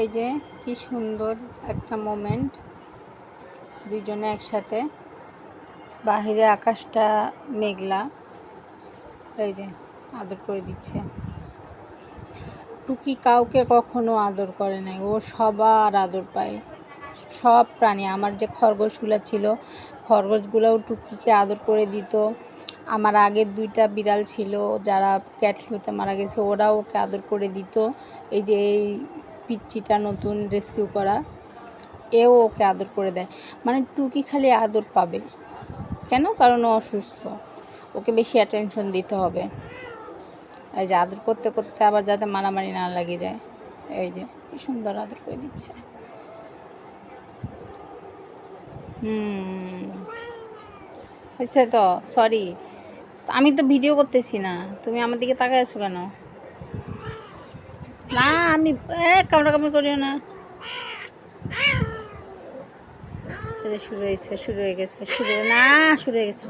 এই যে কি সুন্দর একটা মোমেন্ট, দুইজনে একসাথে। বাহিরে আকাশটা মেঘলা, এই যে আদর করে দিচ্ছে। টুকি কাউকে কখনো আদর করে নাই, ও সবার আদর পায়, সব প্রাণী। আমার যে খরগোশগুলো ছিল, খরগোশগুলোও টুকিকে আদর করে দিত। আমার আগের দুইটা বিড়াল ছিল যারা ক্যাট ফ্লুতে মারা গেছে, ওরাও ওকে আদর করে দিত। এই যে এই পিচ্চিটা নতুন রেস্কিউ করা, এও ওকে আদর করে দেয়। মানে টুকি খালি আদর পাবে কেন? কারণ ও অসুস্থ, ওকে বেশি অ্যাটেনশন দিতে হবে। এই যে আদর করতে করতে আবার যাতে মারামারি না লাগে যায়। এই যে কি সুন্দর আদর করে দিচ্ছে। হয়েছে তো, সরি, আমি তো ভিডিও করতেছি না, তুমি আমার দিকে তাকায় আছো কেন? না আমি কামড়াকামড়ি করিও না। শুরু হয়ে গেছে, শুরু হয়ে গেছে।